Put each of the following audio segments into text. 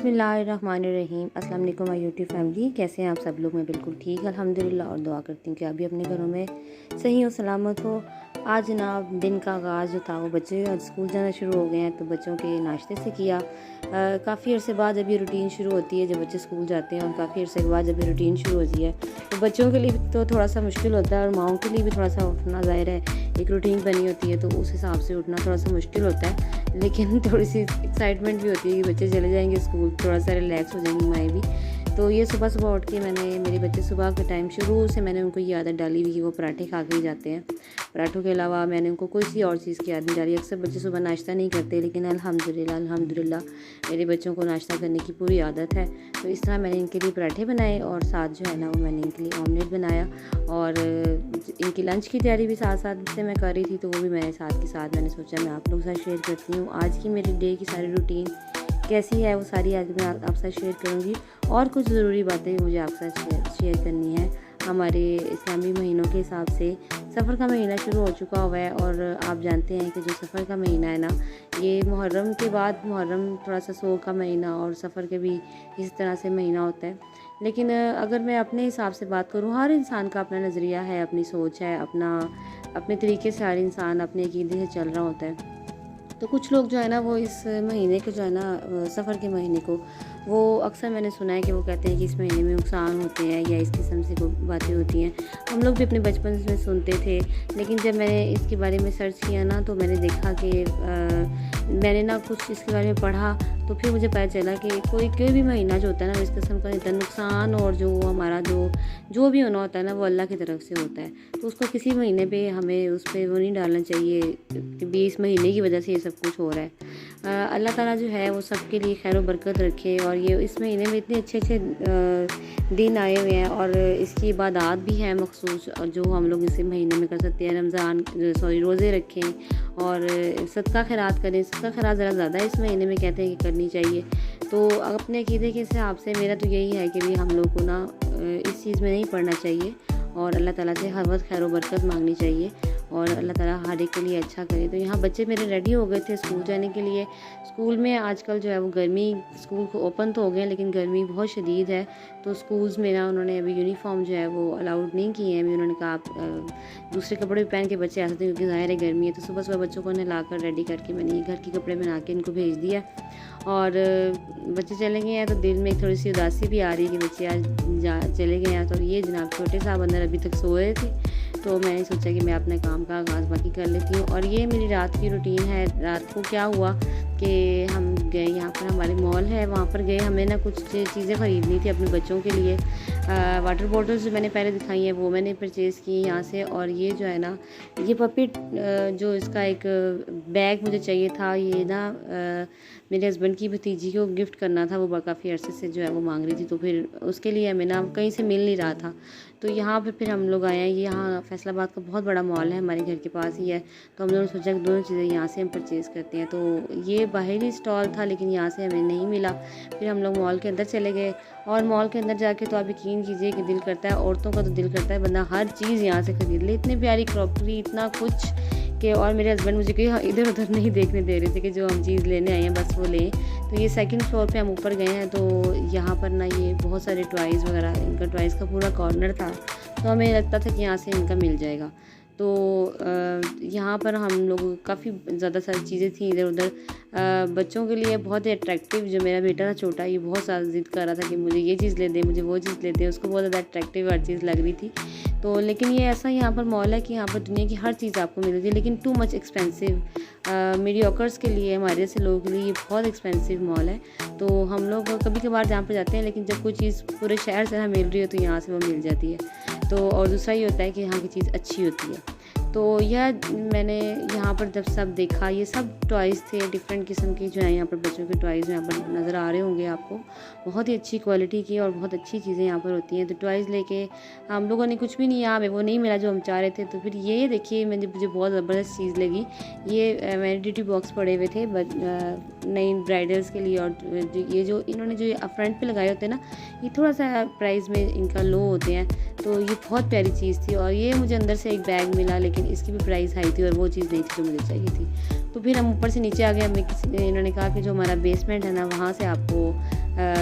बिस्मिल्लाहिर्रहमानिर्रहीम। अस्सलाम वालेकुम माय यूट्यूब फैमिली, कैसे हैं आप सब लोग। मैं बिल्कुल ठीक अल्हम्दुलिल्लाह और दुआ करती हूँ कि आप भी अपने घरों में सही और सलामत हो। आज जनाब दिन का आगाज़ जो था वो बच्चे आज स्कूल जाना शुरू हो गए हैं, तो बच्चों के नाश्ते से किया। काफ़ी अरसे बाद जब ये रूटीन शुरू होती है, जब बच्चे स्कूल जाते हैं और काफ़ी अरसे के बाद जब ये रूटीन शुरू होती है, तो बच्चों के लिए तो थोड़ा सा मुश्किल होता है और माओं के लिए भी थोड़ा सा उठना, ज़ाहिर है एक रूटीन बनी होती है तो उस हिसाब से उठना थोड़ा सा मुश्किल होता है। लेकिन थोड़ी सी एक्साइटमेंट भी होती है कि बच्चे चले जाएंगे स्कूल, थोड़ा सा रिलैक्स हो जाएंगी माएँ भी। तो ये सुबह सुबह उठ के मैंने, मेरे बच्चे सुबह के टाइम शुरू से मैंने उनको ये आदत डाली हुई कि वो पराठे खा के ही जाते हैं। पराठों के अलावा मैंने उनको कोई सी और चीज़ की आदत नहीं डाली। अक्सर बच्चे सुबह नाश्ता नहीं करते, लेकिन अल्हम्दुलिल्लाह मेरे बच्चों को नाश्ता करने की पूरी आदत है। तो इस तरह मैंने इनके लिए पराठे बनाए और साथ जो है ना वो मैंने इनके लिए ऑमलेट बनाया और इनकी लंच की तैयारी भी साथ साथ से मैं कर रही थी, तो वो भी मैंने साथ के साथ मैंने सोचा मैं आप लोगों के साथ शेयर करती हूँ। आज की मेरी डे की सारी रूटीन कैसी है वो सारी आज मैं आपके साथ शेयर करूँगी और कुछ ज़रूरी बातें मुझे आपके साथ शेयर करनी है। हमारे इस्लामी महीनों के हिसाब से सफ़र का महीना शुरू हो चुका हुआ है और आप जानते हैं कि जो सफ़र का महीना है ना, ये मुहर्रम के बाद, मुहर्रम थोड़ा सा सो का महीना और सफ़र के भी इस तरह से महीना होता है। लेकिन अगर मैं अपने हिसाब से बात करूँ, हर इंसान का अपना नज़रिया है, अपनी सोच है, अपने तरीके से हर इंसान अपने अकीदे से चल रहा होता है। तो कुछ लोग जो है ना वो इस महीने को जो है ना सफ़र के महीने को वो अक्सर मैंने सुना है कि वो कहते हैं कि इस महीने में नुकसान होते हैं या इस किस्म से बातें होती हैं। हम लोग भी अपने बचपन में सुनते थे, लेकिन जब मैंने इसके बारे में सर्च किया ना तो मैंने देखा कि मैंने ना कुछ इसके बारे में पढ़ा, तो फिर मुझे पता चला कि कोई भी महीना जो होता है ना इस किस्म का इतना नुकसान और जो हमारा जो भी होना होता है ना वो अल्लाह की तरफ से होता है। तो उसको किसी महीने पे हमें उस पर वो नहीं डालना चाहिए कि 20 महीने की वजह से ये सब कुछ हो रहा है। अल्लाह ताला जो है वो सबके लिए खैर व बरकत रखे और ये इस महीने में इतने अच्छे अच्छे दिन आए हुए हैं और इसकी इबादत भी है मखसूस जो हम लोग इसी महीने में कर सकते हैं। रोज़े रखें और सदका खैरात करें। सदका खैरात ज़रा ज़्यादा इस महीने में कहते हैं कि करनी चाहिए। तो अपने अक़ीदे के हिसाब से मेरा तो यही है कि भी हम लोग को ना इस चीज़ में नहीं पड़ना चाहिए और अल्लाह ताला से हर वक्त खैर व बरकत मांगनी चाहिए और अल्लाह ताला हर एक के लिए अच्छा करे। तो यहाँ बच्चे मेरे रेडी हो गए थे स्कूल जाने के लिए। स्कूल में आजकल जो है वो गर्मी, स्कूल को ओपन तो हो गए हैं लेकिन गर्मी बहुत शदीद है, तो स्कूल्स में ना उन्होंने अभी यूनिफॉर्म जो है वो अलाउड नहीं किए हैं। अभी उन्होंने कहा आप दूसरे कपड़े भी पहन के बच्चे आ सकते हैं क्योंकि ज़ाहिर है गर्मी है। तो सुबह सुबह बच्चों को नहला कर रेडी करके मैंने ये घर के कपड़े बना के इनको भेज दिया और बच्चे चले गए हैं। तो दिल में थोड़ी सी उदासी भी आ रही है कि बच्चे आज चले गए हैं। तो ये जनाब छोटे साहब अंदर अभी तक सो रहे थे, तो मैंने सोचा कि मैं अपने काम का आगाज़ बाकी कर लेती हूँ। और ये मेरी रात की रूटीन है। रात को क्या हुआ कि हम गए, यहाँ पर हमारे मॉल है, वहाँ पर गए। हमें ना कुछ चीज़ें ख़रीदनी थी अपने बच्चों के लिए। वाटर बॉटल्स जो मैंने पहले दिखाई हैं वो मैंने परचेज़ की यहाँ से। और ये जो है ना ये पपिट जो इसका एक बैग मुझे चाहिए था, ये ना मेरे हस्बैंड की भतीजी को गिफ्ट करना था। वो काफ़ी अरसे से जो है वो मांग रही थी, तो फिर उसके लिए हमें ना कहीं से मिल नहीं रहा था। तो यहाँ पे फिर हम लोग आए हैं। ये यहाँ फैसलाबाद का बहुत बड़ा मॉल है, हमारे घर के पास ही है। तो हम लोगों ने सोचा कि दोनों चीज़ें यहाँ से हम परचेज़ करते हैं। तो ये बाहरी स्टॉल था लेकिन यहाँ से हमें नहीं मिला। फिर हम लोग मॉल के अंदर चले गए और मॉल के अंदर जाके तो आप यकीन कीजिए कि दिल करता है, औरतों का तो दिल करता है बंदा हर चीज़ यहाँ से ख़रीद ले। इतनी प्यारी क्रॉकरी, इतना कुछ कि और मेरे हस्बैंड मुझे कहीं इधर उधर नहीं देखने दे रहे थे कि जो हम चीज़ लेने आए हैं बस वो लें। तो ये सेकंड फ्लोर पे हम ऊपर गए हैं, तो यहाँ पर ना ये बहुत सारे टॉयज़ वगैरह, इनका टॉयज़ का पूरा कॉर्नर था, तो हमें लगता था कि यहाँ से इनका मिल जाएगा। तो यहाँ पर हम लोग काफ़ी ज़्यादा सारी चीज़ें थी इधर उधर बच्चों के लिए बहुत ही अट्रैक्टिव। जो मेरा बेटा था छोटा, ये बहुत ज़्यादा ज़िद कर रहा था कि मुझे ये चीज़ ले दे, मुझे वो चीज़ ले दे। उसको बहुत ज़्यादा अट्रैक्टिव हर चीज़ लग रही थी। तो लेकिन ये ऐसा यहाँ पर मॉल है कि यहाँ पर दुनिया की हर चीज़ आपको मिलती है, लेकिन टू मच एक्सपेंसिव। मीडियोकर्स के लिए, हमारे जैसे लोगों के लिए ये बहुत एक्सपेंसिव मॉल है। तो हम लोग कभी कभार जहाँ पर जाते हैं, लेकिन जब कोई चीज़ पूरे शहर से हमें मिल रही हो तो यहाँ से वो मिल जाती है। तो और दूसरा ये होता है कि यहाँ की चीज़ अच्छी होती है। तो यह मैंने यहाँ पर जब सब देखा, ये सब टॉयज़ थे डिफरेंट किस्म के जो है यहाँ पर बच्चों के टॉयज़ यहाँ पर नज़र आ रहे होंगे आपको। बहुत ही अच्छी क्वालिटी की और बहुत अच्छी चीज़ें यहाँ पर होती हैं। तो टॉयज़ लेके हम लोगों ने कुछ भी नहीं, यहाँ हमें वो नहीं मिला जो हम चाह रहे थे। तो फिर ये देखिए मुझे बहुत ज़बरदस्त चीज़ लगी। ये वैनिटी बॉक्स पड़े हुए थे नई ब्राइडल्स के लिए और ये जो इन्होंने जो फ्रंट पे लगाए होते हैं ना, ये थोड़ा सा प्राइस में इनका लो होते हैं। तो ये बहुत प्यारी चीज़ थी और ये मुझे अंदर से एक बैग मिला, लेकिन इसकी भी प्राइस हाई थी और वो चीज़ नहीं थी जो मुझे चाहिए थी। तो फिर हम ऊपर से नीचे आ गए। इन्होंने कहा कि जो हमारा बेसमेंट है ना वहाँ से आपको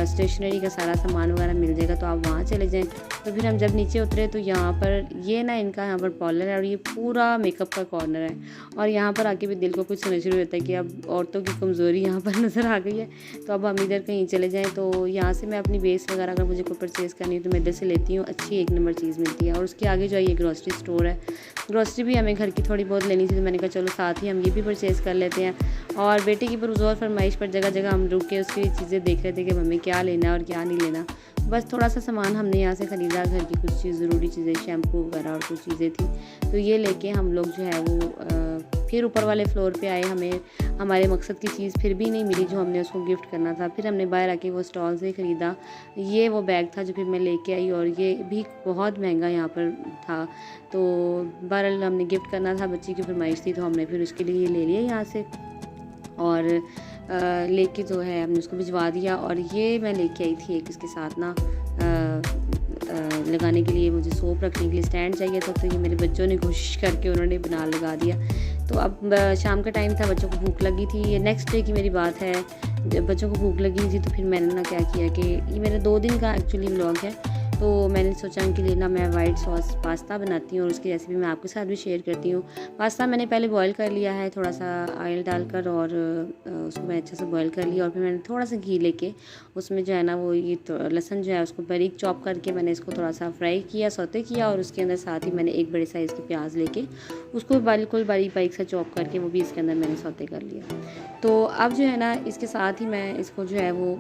स्टेशनरी का सारा सामान वगैरह मिल जाएगा, तो आप वहाँ चले जाएँ। तो फिर हम जब नीचे उतरे तो यहाँ पर ये ना इनका यहाँ पर पार्लर है और ये पूरा मेकअप का कॉर्नर है। और यहाँ पर आके भी दिल को कुछ समझ शुरू होता है कि अब औरतों की कमज़ोरी यहाँ पर नज़र आ गई है, तो अब हम इधर कहीं चले जाएँ। तो यहाँ से मैं अपनी बेस वगैरह अगर मुझे कोई परचेज़ करनी है तो मैं इधर से लेती हूँ, अच्छी 1 नंबर चीज़ मिलती है। और उसके आगे जो है ये ग्रॉसरी स्टोर है, ग्रॉसरी भी हमें घर की थोड़ी बहुत लेनी थी, तो मैंने कहा चलो साथ ही हम ये भी परचेज़ कर लेते हैं। और बेटे की पुरज़ोर फरमाइश पर जगह जगह हम रुक के उसकी चीज़ें देख रहे थे कि मम्मी क्या लेना है और क्या नहीं लेना। बस थोड़ा सा सामान हमने यहाँ से ख़रीदा, घर की कुछ चीज़ ज़रूरी चीज़ें, शैम्पू वगैरह और कुछ चीज़ें थी, तो ये लेके हम लोग जो है वो फिर ऊपर वाले फ्लोर पे आए। हमें हमारे मकसद की चीज़ फिर भी नहीं मिली जो हमने उसको गिफ्ट करना था। फिर हमने बाहर आके वो स्टॉल से ख़रीदा। ये वो बैग था जो फिर मैं लेके आई और ये भी बहुत महंगा यहाँ पर था। तो बहरहाल हमने गिफ्ट करना था, बच्ची की फरमाइश थी, तो हमने फिर उसके लिए ये ले लिया यहाँ से और लेके जो है हमने उसको भिजवा दिया। और ये मैं लेके आई थी एक इसके साथ ना लगाने के लिए, मुझे सोप रखने के लिए स्टैंड चाहिए था, तो ये मेरे बच्चों ने कोशिश करके उन्होंने बना लगा दिया। तो अब शाम का टाइम था, बच्चों को भूख लगी थी, ये नेक्स्ट डे की मेरी बात है, जब बच्चों को भूख लगी थी तो फिर मैंने ना क्या किया कि ये मेरा 2 दिन का एक्चुअली व्लॉग है, तो मैंने सोचा इनके लिए ना मैं वाइट सॉस पास्ता बनाती हूँ और उसकी रेसिपी मैं आपके साथ भी शेयर करती हूँ। पास्ता मैंने पहले बॉईल कर लिया है, थोड़ा सा ऑयल डालकर, और उसको मैं अच्छे से बॉईल कर लिया। और फिर मैंने थोड़ा सा घी लेके उसमें जो है ना वो ये लहसुन जो है उसको बारीक चॉप करके मैंने इसको थोड़ा सा फ्राई किया, सौते किया, और उसके अंदर साथ ही मैंने एक बड़े साइज़ की प्याज लेके उसको बिल्कुल बारीक बारीक सा चॉप करके वो भी इसके अंदर मैंने सौते कर लिया। तो अब जो है ना इसके साथ ही मैं इसको जो है वो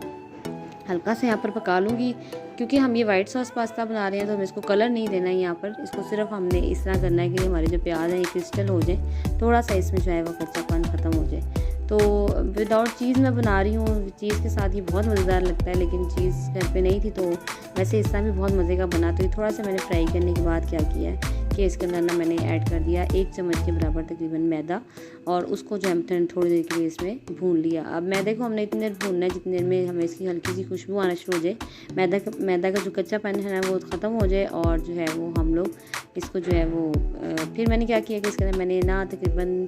हल्का से यहाँ पर पका लूँगी, क्योंकि हम ये वाइट सॉस पास्ता बना रहे हैं तो हमें इसको कलर नहीं देना है यहाँ पर। इसको सिर्फ हमने इस तरह करना है कि हमारे जो प्याज हैं ये क्रिस्टल हो जाए, थोड़ा सा इसमें जो है वो कच्चापन ख़त्म हो जाए। तो विदाउट चीज़ मैं बना रही हूँ, चीज़ के साथ ये बहुत मज़ेदार लगता है, लेकिन चीज़ घर पे नहीं थी तो वैसे इस तरह भी बहुत मज़े का बना। तो ये थोड़ा सा मैंने फ्राई करने के बाद क्या किया है कि इसके अंदर ना मैंने ऐड कर दिया 1 चम्मच के बराबर तकरीबन मैदा, और उसको जो है थोड़ी देर के लिए इसमें भून लिया। अब मैदे को हमने इतनी देर भूनना है जितनी देर में हमें इसकी हल्की सी खुशबू आना शुरू हो जाए, मैदा का जो कच्चापन है ना वो ख़त्म हो जाए, और जो है वो हम लोग इसको जो है वो फिर मैंने क्या किया कि इसके अंदर मैंने ना तकरीबन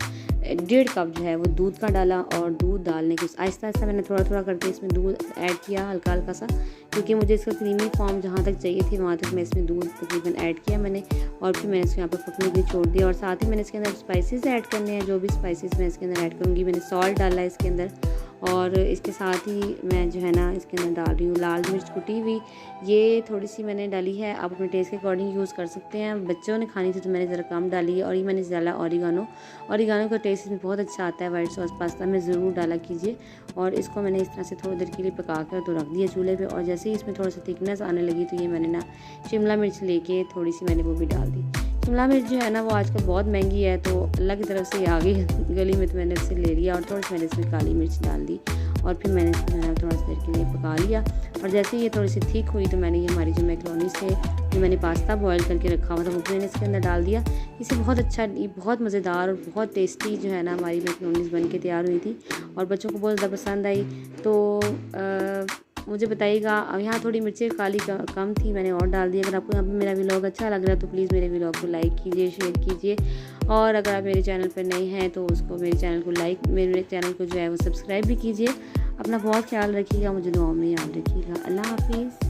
1.5 कप जो है वो दूध का डाला, और दूध डालने के आहिस्ता आहिस्ता मैंने थोड़ा थोड़ा करके इसमें दूध ऐड किया हल्का हल्का सा, क्योंकि मुझे इसका क्रीमी फॉर्म जहाँ तक चाहिए थी वहाँ तक मैं इसमें दूध तकरीबन ऐड किया मैंने। और फिर मैंने इसको यहाँ पर पकने के लिए छोड़ दिया, और साथ ही मैंने इसके अंदर स्पाइसेस ऐड करने हैं, जो भी स्पाइसेस मैं इसके अंदर ऐड करूँगी। मैंने सॉल्ट डाला है इसके अंदर, और इसके साथ ही मैं जो है ना इसके अंदर डाल रही हूँ लाल मिर्च कुटी हुई, ये थोड़ी सी मैंने डाली है, आप अपने टेस्ट के अकॉर्डिंग यूज़ कर सकते हैं। बच्चों ने खानी थी तो मैंने ज़रा कम डाली है। और ये मैंने डाला ऑरिगानो का टेस्ट इसमें बहुत अच्छा आता है, वाइट सॉस पास्ता में ज़रूर डाला कीजिए। और इसको मैंने इस तरह से थोड़ी देर के लिए पका कर तो रख दिया चूल्हे पे, और जैसे ही इसमें थोड़ा सा थिकनेस आने लगी तो ये मैंने ना शिमला मिर्च लेके थोड़ी सी मैंने वो भी डाल दी। शिमला मिर्च जो है ना वो आजकल बहुत महंगी है, तो अल्लाह की तरफ से आ गई गली में, तो मैंने उससे ले लिया, और थोड़ी सी मैंने इसमें काली मिर्च डाल दी, और फिर मैंने इसको जो है थोड़ा सी देर के लिए पका लिया। और जैसे ही ये थोड़ी सी थिक हुई तो मैंने ये हमारी जो मैकरोनीस थे, जो मैंने पास्ता बॉयल करके रखा हुआ था, वो मैंने इसके अंदर डाल दिया। इससे बहुत अच्छा, बहुत मज़ेदार और बहुत टेस्टी जो है ना हमारी मैकरोनीस बन के तैयार हुई थी, और बच्चों को बहुत ज़्यादा पसंद आई। तो मुझे बताइएगा, यहाँ थोड़ी मिर्चें काली कम थी, मैंने और डाल दी। अगर आपको यहाँ पर मेरा व्लॉग अच्छा लग रहा है तो प्लीज़ मेरे व्लॉग को लाइक कीजिए, शेयर कीजिए, और अगर आप मेरे चैनल पर नए हैं तो उसको मेरे चैनल को जो है वो सब्सक्राइब भी कीजिए। अपना बहुत ख्याल रखिएगा, मुझे दुआओं में याद रखिएगा। अल्लाह हाफिज़।